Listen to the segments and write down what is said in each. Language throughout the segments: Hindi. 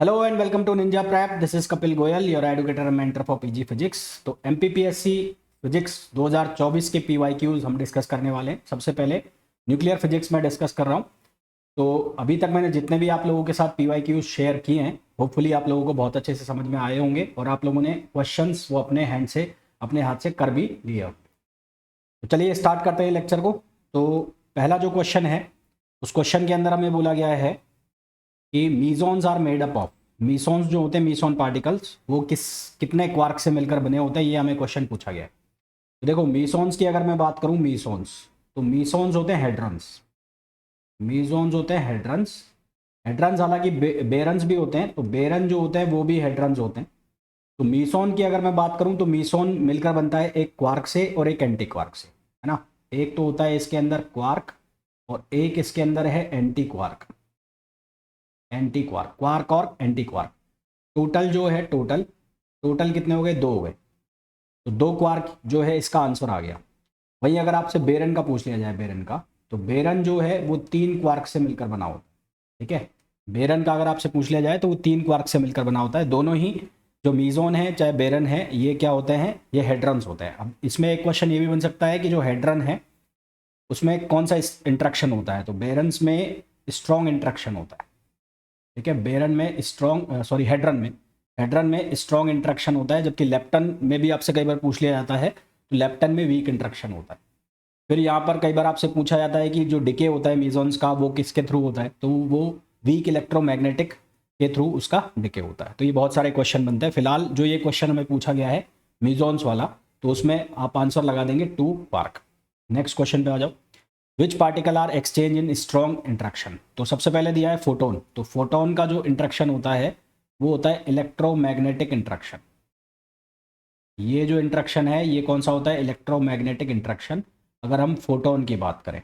Hello and welcome to Ninja Prep. This is Kapil Goyal, your educator and mentor for PG physics. तो एमपीपीएससी फिजिक्स 2024 के पीवाईक्यूज हम डिस्कस करने वाले हैं। सबसे पहले न्यूक्लियर फिजिक्स में डिस्कस कर रहा हूँ। तो अभी तक मैंने जितने भी आप लोगों के साथ पीवाईक्यूज शेयर किए हैं, होपफुली आप लोगों को बहुत अच्छे से समझ में आए होंगे और आप लोगों ने क्वेश्चंस वो अपने हाथ से कर भी लिए होंगे। तो चलिए स्टार्ट करते हैं लेक्चर को। तो पहला जो क्वेश्चन है, उस क्वेश्चन के अंदर हमें बोला गया है कि मीजॉन्स आर मेड अप ऑफ। मीसॉन्स जो होते हैं, मीसॉन पार्टिकल्स, वो कितने क्वार्क से मिलकर बने होते हैं, ये हमें क्वेश्चन पूछा गया है। तो देखो, मीसॉन्स की अगर मैं बात करूं, मीसॉन्स, तो मीसॉन्स होते हैं हेड्रन्स। मीजॉन्स होते हैं हेड्रन्स। हेड्रन्स हालांकि बेरन्स भी होते हैं, तो बेरन जो होते हैं वो भी हेड्रन्स होते हैं। तो मीसॉन की अगर मैं बात करूं तो मीसॉन मिलकर बनता है एक क्वार्क से और एक एंटी क्वार्क से, है ना। एक तो होता है इसके अंदर क्वार्क और एक इसके अंदर है anti quark. Anti quark, quark और एंटी क्वार्क, टोटल जो है टोटल टोटल कितने हो गए? दो हो गए। तो दो क्वार्क जो है इसका आंसर आ गया। वहीं अगर आपसे बेरन का पूछ लिया जाए, बेरन का, तो बेरन जो है वो तीन क्वार्क से मिलकर बना होता है। ठीक है, बेरन का अगर आपसे पूछ लिया जाए तो वो तीन क्वार्क से मिलकर बना होता है। दोनों ही जो मीजोन है चाहे बेरन है, ये क्या होते हैं? ये हेड्रन्स होते हैं। अब इसमें एक क्वेश्चन ये भी बन सकता है कि जो हेड्रन है उसमें कौन सा इंट्रैक्शन होता है? तो बेरन्स में स्ट्रॉन्ग इंट्रैक्शन होता है। ठीक है, बेरन में स्ट्रॉन्ग, सॉरी हेड्रन में स्ट्रॉन्ग इंट्रैक्शन होता है, जबकि लेप्टन में भी आपसे कई बार पूछ लिया जाता है तो लेप्टन में वीक इंट्रैक्शन होता है। फिर यहाँ पर कई बार आपसे पूछा जाता है कि जो डिके होता है मीजॉन्स का वो किसके थ्रू होता है? तो वो वीक इलेक्ट्रोमैग्नेटिक के थ्रू उसका डिके होता है। तो ये बहुत सारे क्वेश्चन बनते हैं। फिलहाल जो ये क्वेश्चन हमें पूछा गया है मीजॉन्स वाला, तो उसमें आप आंसर लगा देंगे 2 क्वार्क। नेक्स्ट क्वेश्चन पे आ जाओ। Which particle are exchange in strong interaction? तो सबसे पहले दिया है फोटोन। तो फोटोन का जो इंट्रैक्शन होता है वो होता है इलेक्ट्रोमैग्नेटिक इंट्रैक्शन। ये जो इंट्रैक्शन है ये कौन सा होता है? इलेक्ट्रोमैग्नेटिक इंट्रैक्शन, अगर हम फोटोन की बात करें।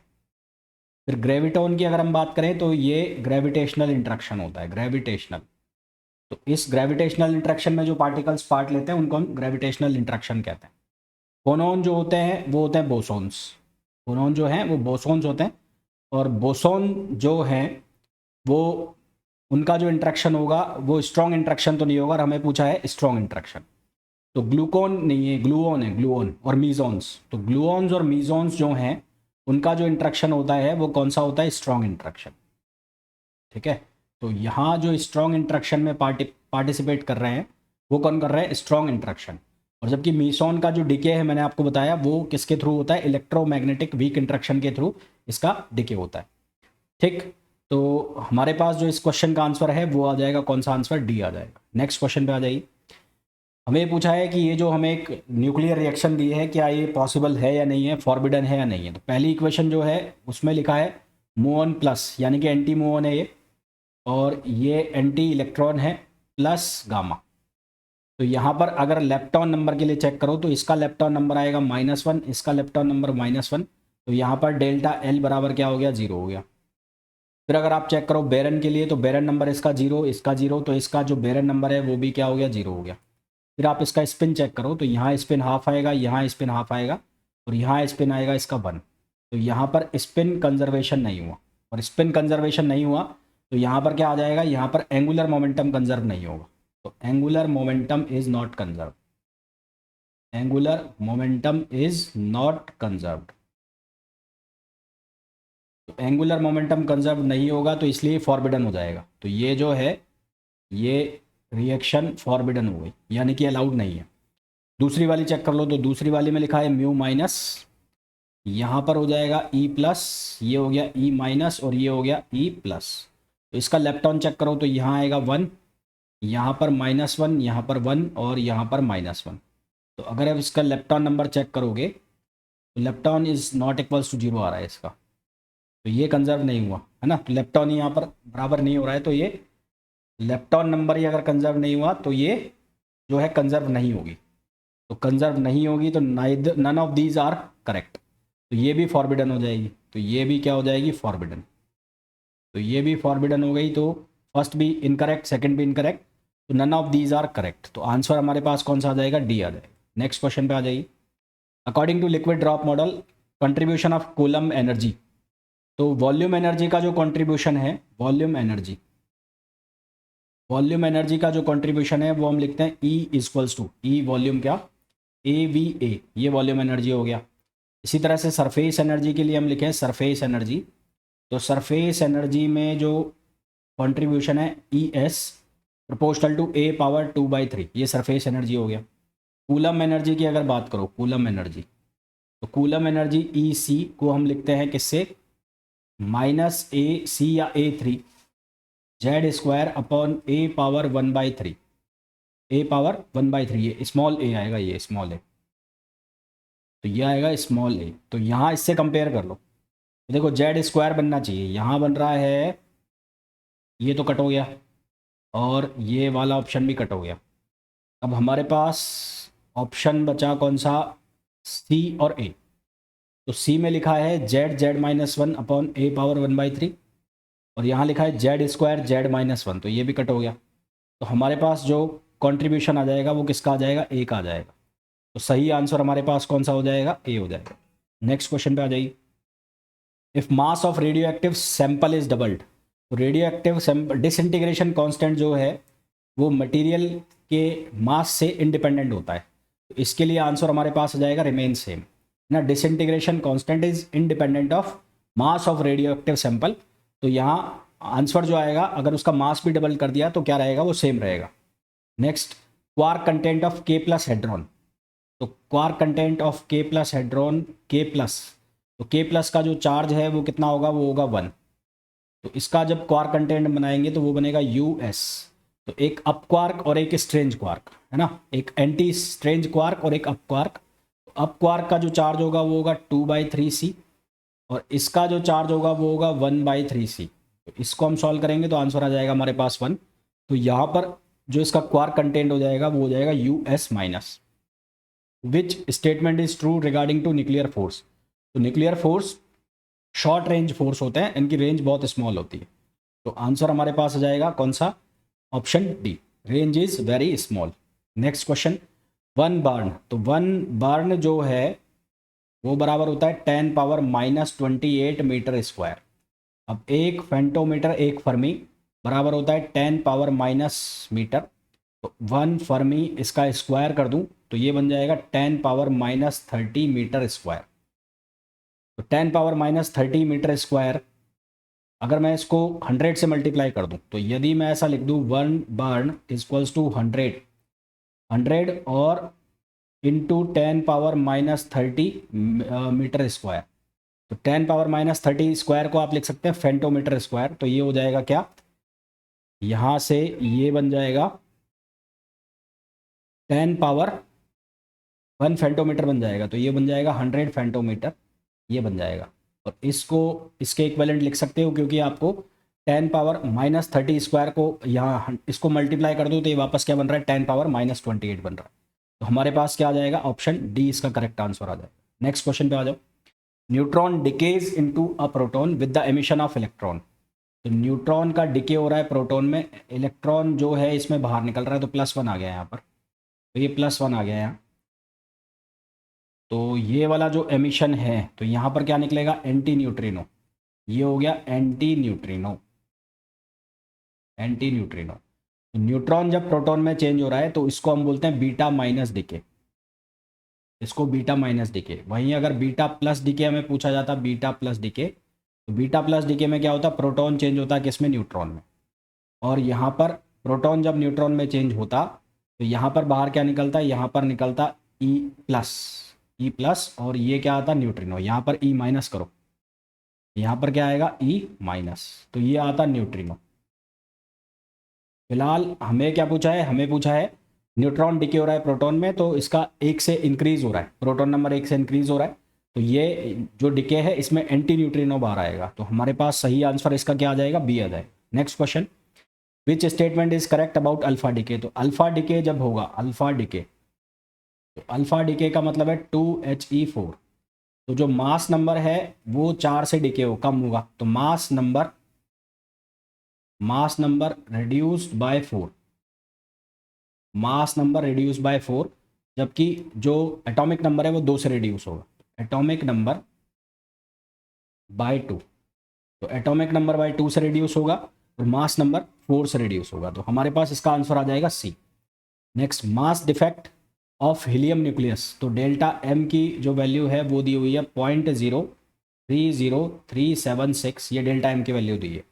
फिर ग्रेविटोन की अगर हम बात करें तो ये ग्रेविटेशनल इंट्रैक्शन होता है, ग्रेविटेशनल। तो इस ग्रेविटेशनल इंट्रैक्शन में जो पार्टिकल्स पार्ट लेते हैं उनको हम ग्रेविटेशनल इंट्रैक्शन कहते हैं। फोनोन जो होते हैं वो होते हैं बोसोन्स। फोनोन जो हैं वो बोसोन्स होते हैं। और बोसोन जो हैं वो, उनका जो इंट्रैक्शन होगा वो स्ट्रॉन्ग इंट्रैक्शन तो नहीं होगा, और हमें पूछा है स्ट्रॉन्ग इंट्रैक्शन। तो ग्लूकोन नहीं है, ग्लूओन है, ग्लूओन और मीजोन्स। तो ग्लूओन्स और मीजोन्स जो हैं उनका जो इंट्रैक्शन होता है वो कौन सा होता है? Strong interaction. ठीक है, तो यहाँ जो स्ट्रॉन्ग इंट्रैक्शन में पार्टिसिपेट कर रहे हैं वो कौन कर रहे हैं? Strong interaction. और जबकि मीसोन का जो डिके है मैंने आपको बताया वो किसके थ्रू होता है? इलेक्ट्रोमैग्नेटिक वीक इंट्रैक्शन के थ्रू इसका डिके होता है। ठीक, तो हमारे पास जो इस क्वेश्चन का आंसर है वो आ जाएगा, कौन सा आंसर? डी आ जाएगा। नेक्स्ट क्वेश्चन पे आ जाइए। हमें पूछा है कि ये जो हमें एक न्यूक्लियर रिएक्शन दी है, क्या ये पॉसिबल है या नहीं है, फॉरबिडन है या नहीं है? तो पहली इक्वेशन जो है उसमें लिखा है मुओन प्लस, यानी कि एंटी मुओन है ये, और ये एंटी इलेक्ट्रॉन है प्लस गामा। तो यहाँ पर अगर लेप्टॉन नंबर के लिए चेक करो तो इसका लेप्टॉन नंबर आएगा -1, इसका लेप्टॉन नंबर -1। तो यहाँ पर डेल्टा एल बराबर क्या हो गया? 0 हो गया। फिर अगर आप चेक करो बेरन के लिए, तो बेरन नंबर इसका 0, इसका 0, तो इसका जो बेरन नंबर है वो भी क्या हो गया? 0 हो गया। फिर आप इसका स्पिन चेक करो तो यहाँ स्पिन हाफ आएगा, यहाँ स्पिन हाफ आएगा, और यहाँ स्पिन आएगा इसका 1। तो यहाँ पर स्पिन कंजर्वेशन नहीं हुआ, और स्पिन कंजर्वेशन नहीं हुआ तो यहाँ पर क्या आ जाएगा? यहाँ पर एंगुलर मोमेंटम कंजर्व नहीं होगा। तो angular momentum is not conserve, angular momentum is not conserved. तो एंगुलर मोमेंटम कंजर्व नहीं होगा तो इसलिए फॉरबिडन हो जाएगा। तो ये जो है ये रिएक्शन फॉरबिडन हो गई, यानी कि अलाउड नहीं है। दूसरी वाली चेक कर लो, तो दूसरी वाली में लिखा है म्यू माइनस, यहाँ पर हो जाएगा ई प्लस, ये हो गया ई माइनस और ये हो गया ई प्लस। तो इसका लेप्टॉन चेक करो तो यहाँ आएगा 1, यहाँ पर -1, यहाँ पर 1 और यहाँ पर -1। तो अगर आप इसका लेप्टॉन नंबर चेक करोगे तो lepton is not equals to 0 आ रहा है इसका। तो ये कंजर्व नहीं हुआ, है ना। तो लेप्टॉन ही यहाँ पर बराबर नहीं हो रहा है, तो ये लेप्टॉन नंबर ही अगर कंजर्व नहीं हुआ तो ये जो है कंजर्व नहीं होगी। तो कंजर्व नहीं होगी तो neither, none of these are correct. तो ये भी फॉरबिडन हो जाएगी, तो ये भी क्या हो जाएगी? फॉरबिडन। तो ये भी फॉरबिडन हो गई। तो फर्स्ट भी इनकरेक्ट, सेकंड भी इनकरेक्ट, तो none of these are correct. तो आंसर हमारे पास कौन सा आ जाएगा? डी आ जाएगा। नेक्स्ट क्वेश्चन पे आ जाइए। According to liquid drop model, contribution of Coulomb energy. तो वॉल्यूम एनर्जी का जो कंट्रीब्यूशन है, वॉल्यूम एनर्जी, वॉल्यूम एनर्जी का जो कंट्रीब्यूशन है वो हम लिखते हैं E equals to E volume क्या AVA, ये वॉल्यूम एनर्जी हो गया। इसी तरह से सरफेस एनर्जी के लिए हम लिखें सरफेस एनर्जी, तो सरफेस एनर्जी में जो कंट्रीब्यूशन है ES प्रोपोर्शनल टू A⁻2/3, ये सरफेस एनर्जी हो गया। कूलम एनर्जी की अगर बात करो, कूलम एनर्जी, तो कूलम एनर्जी EC को हम लिखते हैं किससे, -AC या A3 Z² upon A⁻1/3, A⁻1/3, ये स्मॉल a आएगा, ये स्मॉल ए, तो ये आएगा स्मॉल ए। तो यहाँ इससे कंपेयर कर लो, देखो Z² बनना चाहिए, यहाँ बन रहा है, ये तो कट हो गया और ये वाला ऑप्शन भी कट हो गया। अब हमारे पास ऑप्शन बचा कौन सा, C और A। तो C में लिखा है Z⁻1 अपॉन A⁻1/3 और यहाँ लिखा है Z² Z-1, तो ये भी कट हो गया। तो हमारे पास जो कंट्रीब्यूशन आ जाएगा वो किसका आ जाएगा, A का आ जाएगा। तो सही आंसर हमारे पास कौन सा हो जाएगा, A हो जाएगा। नेक्स्ट क्वेश्चन पे आ जाइए। If mass of radio active sample is doubled, तो radio active sample disintegration constant जो है वो मटेरियल के मास से इंडिपेंडेंट होता है। तो इसके लिए आंसर हमारे पास आ जाएगा रिमेन सेम ना, disintegration constant is independent of mass of radio active sample. तो यहाँ आंसर जो आएगा, अगर उसका मास भी डबल कर दिया तो क्या रहेगा, वो सेम रहेगा। Next, quark content of K+ hadron, तो quark content of K+ hadron K+, तो K+ का जो चार्ज है वो कितना होगा, वो होगा 1। तो इसका जब क्वार्क कंटेंट बनाएंगे तो वो बनेगा US। तो एक अप क्वार्क और एक स्ट्रेंज क्वार्क है ना, एक एंटी स्ट्रेंज क्वार्क और एक अप क्वार्क। अप क्वार्क का जो चार्ज होगा वो होगा 2/3C और इसका जो चार्ज होगा वो होगा 1/3C। तो इसको हम सॉल्व करेंगे तो आंसर आ जाएगा हमारे पास 1। तो यहाँ पर जो इसका क्वार्क कंटेंट हो जाएगा वो हो जाएगा US-। Which statement is true regarding to nuclear force, तो nuclear force short range force होते हैं, इनकी रेंज बहुत स्मॉल होती है। तो आंसर हमारे पास आ जाएगा कौन सा, option D, range is very small. Next question, 1 बार्न, तो 1 बार्न जो है वो बराबर होता है 10⁻⁻28 मीटर स्क्वायर। अब एक फेंटोमीटर, एक फर्मी बराबर होता है 10⁻⁻मीटर। तो 1 फर्मी इसका स्क्वायर कर दूं तो ये बन जाएगा 10⁻⁻30 मीटर स्क्वायर। तो 10⁻⁻30 मीटर स्क्वायर, अगर मैं इसको 100 से मल्टीप्लाई कर दूं, तो यदि मैं ऐसा लिख दूं 1 बर्न इक्वल्स टू 100 और इंटू 10⁻⁻30 मीटर स्क्वायर। तो 10⁻⁻30 स्क्वायर को आप लिख सकते हैं फेंटोमीटर स्क्वायर। तो ये हो जाएगा क्या, यहाँ से ये बन जाएगा 10⁻1 फेंटोमीटर बन जाएगा। तो ये बन जाएगा 100 फेंटोमीटर, ये बन जाएगा। और इसको इसके इक्विवेलेंट लिख सकते हो, क्योंकि आपको 10⁻⁻30 स्क्वायर को यहाँ इसको मल्टीप्लाई कर दो तो ये वापस क्या बन रहा है, 10⁻⁻28 बन रहा है। तो हमारे पास क्या आ जाएगा, ऑप्शन डी इसका करेक्ट आंसर आ जाएगा। नेक्स्ट क्वेश्चन पे आ जाओ। Neutron decays into a proton with the emission of electron, तो न्यूट्रॉन का डिके हो रहा है प्रोटॉन में, इलेक्ट्रॉन जो है इसमें बाहर निकल रहा है, तो +1 आ गया यहाँ पर, तो ये +1 आ गया यहाँ। तो ये वाला जो एमिशन है तो यहाँ पर क्या निकलेगा, एंटी न्यूट्रिनो, ये हो गया एंटी न्यूट्रिनो, एंटी न्यूट्रिनो। तो न्यूट्रॉन जब प्रोटॉन में चेंज हो रहा है तो इसको हम बोलते हैं β- डिके, इसको β- डिके। वहीं अगर β+ डिके हमें पूछा जाता β+ डिके, तो β+ डिके में क्या होता है, प्रोटॉन चेंज होता है किसमें, न्यूट्रॉन में। और यहाँ पर प्रोटॉन जब न्यूट्रॉन में चेंज होता तो यहाँ पर बाहर क्या निकलता है, यहाँ पर निकलता E+, और ये क्या आता न्यूट्रिनो, यहाँ पर E- करो, यहाँ पर क्या आएगा E-, तो ये आता न्यूट्रिनो। फिलहाल हमें क्या पूछा है, हमें पूछा है न्यूट्रॉन डिके हो रहा है प्रोटॉन में, तो इसका 1 से इंक्रीज हो रहा है, प्रोटॉन नंबर 1 से इंक्रीज हो रहा है, तो ये जो डिके है इसमें एंटी न्यूट्रिनो बाहर आएगा। तो हमारे पास सही आंसर इसका क्या आ जाएगा, बी आ जाएगा। Next question, which statement is correct about alpha decay, तो अल्फा डिके जब होगा, अल्फा डिके, तो अल्फा डिके का मतलब है 2He4, तो जो मास नंबर है वो 4 से डिके हो कम होगा, तो mass number reduced by 4, mass number reduce by 4, जबकि जो एटॉमिक नंबर है वो 2 से रिड्यूस होगा, एटॉमिक नंबर बाय 2, तो एटॉमिक नंबर बाय 2 से रिड्यूस होगा। और मास नंबर 4 से रिड्यूस होगा। तो हमारे पास इसका आंसर आ जाएगा C. Next, mass defect of helium nucleus. तो डेल्टा एम की जो वैल्यू है वो दी हुई है 0.03036, ये डेल्टा एम की वैल्यू दी है।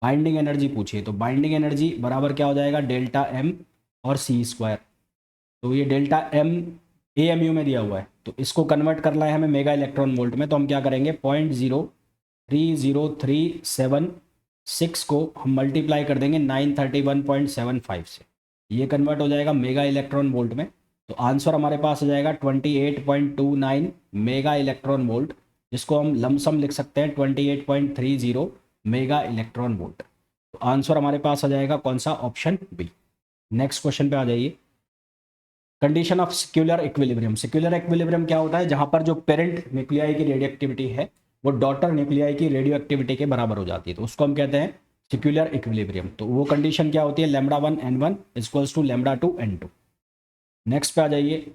बाइंडिंग एनर्जी पूछिए, तो बाइंडिंग एनर्जी बराबर क्या हो जाएगा, डेल्टा एम और सी स्क्वायर। तो ये डेल्टा एम AMU में दिया हुआ है, तो इसको कन्वर्ट करना है हमें मेगा इलेक्ट्रॉन वोल्ट में। तो हम क्या करेंगे, 0.03037 को हम मल्टीप्लाई कर देंगे 931.75 से, ये कन्वर्ट हो जाएगा मेगा इलेक्ट्रॉन वोल्ट में। तो आंसर हमारे पास आ जाएगा 28.29 मेगा इलेक्ट्रॉन वोल्ट, जिसको हम लमसम लिख सकते हैं 28.30 मेगा इलेक्ट्रॉन वोल्ट। तो आंसर हमारे पास आ जाएगा कौन सा, ऑप्शन बी। नेक्स्ट क्वेश्चन पे आ जाइए। Condition of secular equilibrium. Secular equilibrium क्या होता है, जहां पर जो पेरेंट न्यूक्लियाई की रेडियो एक्टिविटी है वो डॉटर न्यूक्लियाई की रेडियो एक्टिविटी के बराबर हो जाती है, तो उसको हम कहते हैं सिक्यूलर इक्विलिब्रियम। तो वो कंडीशन क्या होती है, λ1 n1 equals to λ2 n2। Next पे आ जाइए।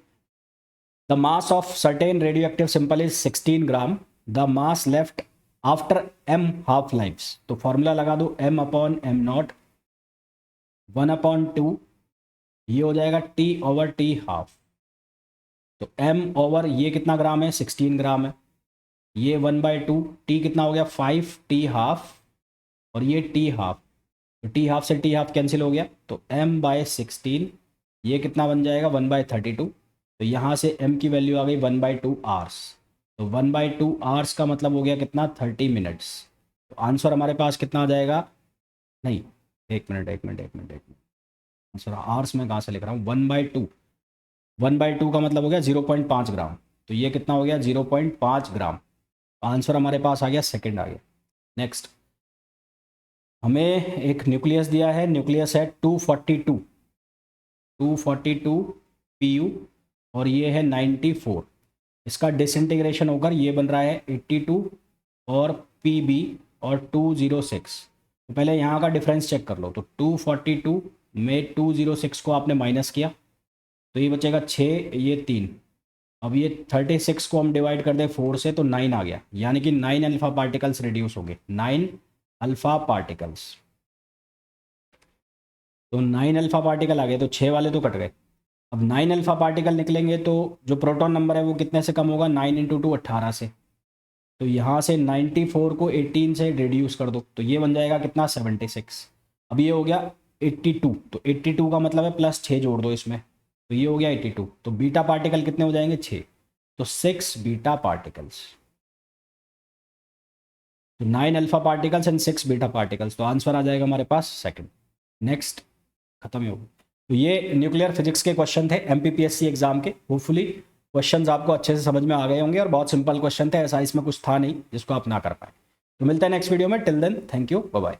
The mass of certain radioactive sample is 16 ग्राम, the mass left after m half lifes. तो फॉर्मूला लगा दो, m/m0 1/2, ये हो जाएगा T/T हाफ। तो m ओवर ये कितना ग्राम है, 16 ग्राम है, ये 1/2, T कितना हो गया 5T हाफ, और ये T हाफ, तो T हाफ से T हाफ कैंसिल हो गया, तो m/16, ये कितना बन जाएगा 1/32। तो यहाँ से m की वैल्यू आ गई 1/2 आवर्स। तो 1/2 आवर्स का मतलब हो गया कितना, 30 मिनट्स। तो आंसर हमारे पास कितना आ जाएगा, नहीं एक मिनट, आंसर आवर्स में कहाँ से लिख रहा हूँ, 1/2 का मतलब हो गया 0.5 ग्राम, तो ये कितना हो गया 0.5 ग्राम। आंसर हमारे पास आ गया, सेकंड आ गया। नेक्स्ट, हमें एक न्यूक्लियस दिया है, न्यूक्लियस है 242 Pu, और ये है 94। इसका डिसइंटीग्रेशन होकर ये बन रहा है 82 और Pb और 206। तो पहले यहाँ का डिफरेंस चेक कर लो। तो 242 में 206 को आपने माइनस किया, तो ये बचेगा 6, ये 3। अब ये 36 को हम डिवाइड कर दें 4 से, तो 9 आ गया, यानी कि 9 अल्फा पार्टिकल्स रिड्यूस हो गए, 9 अल्फा पार्टिकल्स। तो 9 अल्फा पार्टिकल आ गए, तो 6 वाले तो कट गए। अब 9 अल्फा पार्टिकल निकलेंगे तो जो प्रोटॉन नंबर है वो कितने से कम होगा, 9 × 2 18 से। तो यहाँ से 94 को 18 से रिड्यूस कर दो, तो ये बन जाएगा कितना, 76। अब ये हो गया 82, तो 82 का मतलब है प्लस 6 जोड़ दो इसमें, तो ये हो गया 82। तो बीटा पार्टिकल कितने हो जाएंगे, 6, तो 6 बीटा पार्टिकल्स। तो 9 alpha particles and 6 beta particles, तो आंसर आ जाएगा हमारे पास सेकंड। नेक्स्ट, खत्म ही होगा। तो ये न्यूक्लियर फिजिक्स के क्वेश्चन थे MPPSC एग्जाम के। होपफुली क्वेश्चंस आपको अच्छे से समझ में आ गए होंगे, और बहुत सिंपल क्वेश्चन थे, ऐसा इसमें कुछ था नहीं जिसको आप ना कर पाए। तो मिलते हैं नेक्स्ट वीडियो में, till then thank you, bye bye.